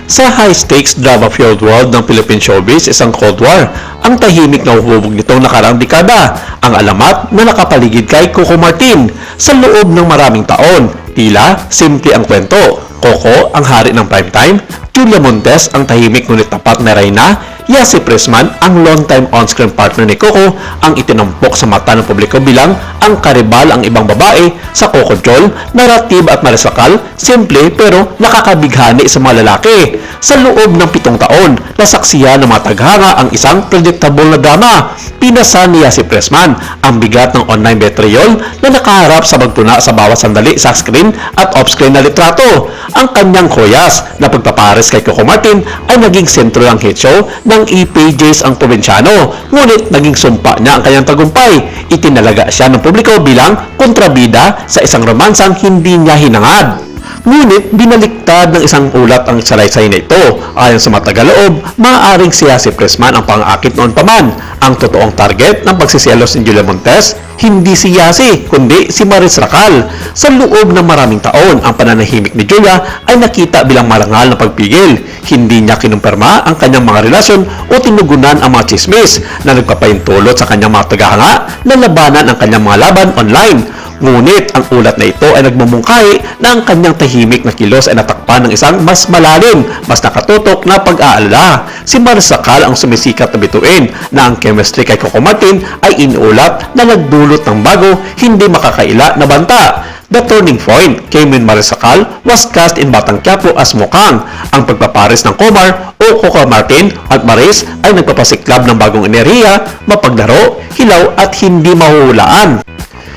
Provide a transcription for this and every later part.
Sa high-stakes drama-fueled world ng Philippine showbiz, isang Cold War ang tahimik na hubog nitong nakaraang dekada. Ang alamat na nakapaligid kay Coco Martin sa loob ng maraming taon. Tila simple ang kwento. Coco ang hari ng primetime, Julia Montes ang tahimik ngunit tapat na reyna, Yasi Pressman ang long-time on-screen partner ni Coco ang itinampok sa mata ng publiko bilang ang karibal ang ibang babae sa Coco Joel, narrative at marisakal, simple pero nakakabighani sa mga lalaki. Sa loob ng 7 taon, nasaksiyan ng mga taghanga ang isang predictable na drama. Pinasa ni Yasi Pressman ang bigat ng online betrayal na nakaharap sa magtuna sa bawat sandali sa screen at off-screen na litrato. Ang kanyang koyas na pagpapares kay Coco Martin ay naging sentro ng hit show ng EPJs ang probinsyano. Ngunit naging sumpa niya ang kanyang tagumpay. Itinalaga siya ng publiko bilang kontrabida sa isang romansang hindi niya hinangad. Ngunit binaliktad ng isang ulat ang salaysay na ito. Ayon sa matagaloob, maaaring si Yasi Pressman ang pang-akit noon pa man. Ang totoong target ng pagsiselos ni Julia Montes, hindi si Yasi, kundi si Maris Racal. Sa loob ng maraming taon, ang pananahimik ni Julia ay nakita bilang marangal na pagpigil. Hindi niya kinumpirma ang kanyang mga relasyon o tinugunan ang mga chismis na nagpapahintulot sa kanyang mga tagahanga na labanan ang kanyang mga laban online. Ngunit ang ulat na ito ay nagmumungkahi na ang kanyang tahimik na kilos ay natakpan ng isang mas malalim, mas nakatutok na pag-aalala. Si Maris Racal ang sumisikat na bituin na ang chemistry kay Coco Martin ay inuulat na nagdulot ng bago, hindi makakaila na banta. The turning point came when Maris Racal was cast in Batang Quiapo as Mukang. Ang pagpapares ng Comar o Coco Martin at Maris ay nagpapasiklab ng bagong enerhiya, mapaglaro, hilaw at hindi mahuhulaan.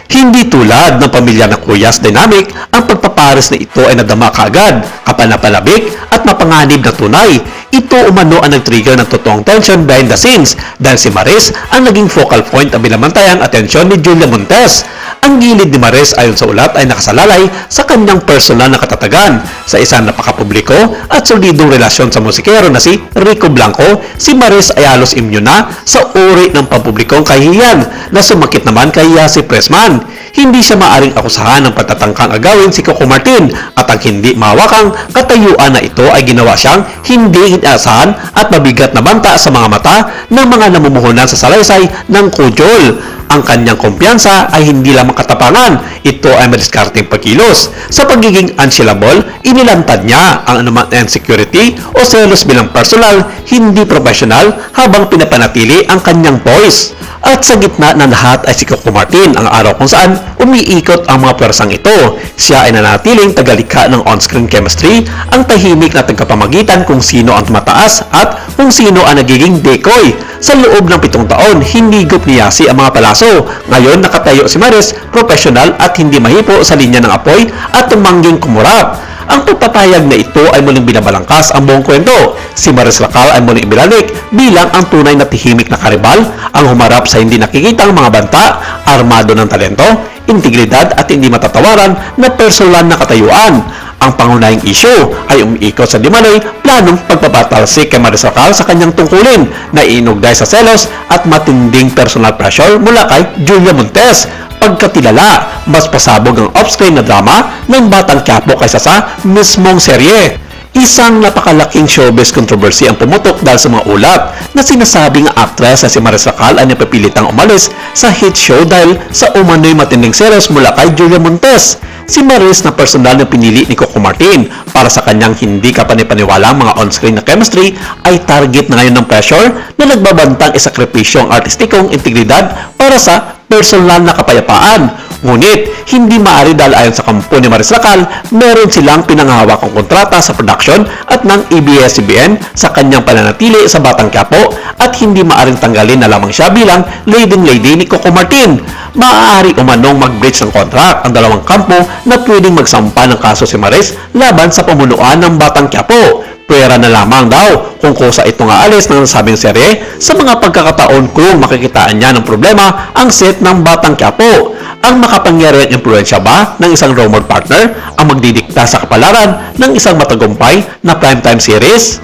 Hindi tulad ng pamilya ng Kuyas dynamic, ang pagpapares na ito ay nadama kaagad, kapanapalabik at mapanganib na tunay. Ito umano ang nag-trigger ng totoong tension behind the scenes dahil si Maris ang naging focal point ng binabantayang atensyon ni Julia Montes. Ang gilid ni Maris ayon sa ulat ay nakasalalay sa kanyang personal na katatagan. Sa isang napakapubliko at solidong relasyon sa musikero na si Rico Blanco, si Maris ay halos immune na sa uri ng pampublikong kahihiyan na sumakit naman kay Yasi Pressman. Hindi siya maaring akusahan ng pagtatangkang agawin si Coco Martin at ang hindi mawakang katayuan na ito ay ginawa siyang hindi inaasahan at mabigat na banta sa mga mata ng mga namumuhunan sa salaysay ng Kujol. Ang kanyang kumpiyansa ay hindi lamang katapangan, ito ay madiskarteng pagkilos. Sa pagiging unsellable, inilantad niya ang anumang insecurity o selos bilang personal, hindi professional habang pinapanatili ang kanyang voice. At sa gitna ng lahat ay si Coco Martin ang araw kung saan umiikot ang mga pwersang ito. Siya ay nanatiling tagalikha ng on-screen chemistry, ang tahimik na tagapamagitan kung sino ang tumataas at kung sino ang nagiging decoy. Sa loob ng 7 taon, hindi higop ni Yasi ang mga palaso. Ngayon nakatayo si Maris, professional at hindi mahipo sa linya ng apoy at tumangging kumurap. Ang pagpapayag na ito ay muling binabalangkas ang buong kwento. Si Maris Racal ay muling ibinalik bilang ang tunay na tahimik na karibal, ang humarap sa hindi nakikitang mga banta, armado ng talento, integridad at hindi matatawaran na personal na katayuan. Ang pangunahing issue ay umiikot sa dimanoy planong pagpapatalsik kay Maris Racal sa kanyang tungkulin na iinugday sa selos at matinding personal pressure mula kay Julia Montes. Pagkatilala, mas pasabog ang off-screen na drama ng Batang Quiapo kaysa sa mismong serye. Isang napakalaking showbiz controversy ang pumutok dahil sa mga ulat na sinasabing ang actress na si Maris Racal ay napipilitang umalis sa hit show dahil sa umano'y matinding selos mula kay Julia Montes. Si Maris na personal na pinili ni Coco Martin para sa kanyang hindi kapanipaniwalang mga on-screen na chemistry ay target na ngayon ng pressure na nagbabantang isakripisyo ang artistikong integridad para sa personal na kapayapaan. Ngunit, hindi maaari dahil ayon sa kampo ni Maris Racal, meron silang pinanghahawakang kontrata sa production at ng ABS-CBN sa kanyang pananatili sa Batang Quiapo at hindi maaring tanggalin na lamang siya bilang leading lady ni Coco Martin. Maaari umanong mag-breach ng contract ang dalawang kampo na pwedeng magsampa ng kaso si Maris laban sa pamunuan ng Batang Quiapo. Pwera na lamang daw kung kusa itong aalis ng nasabing serye sa mga pagkakataon kung makikitaan niya ng problema ang set ng Batang Quiapo. Ang makapangyarihang impluensya ba ng isang rumored partner ang magdidikta sa kapalaran ng isang matagumpay na primetime series?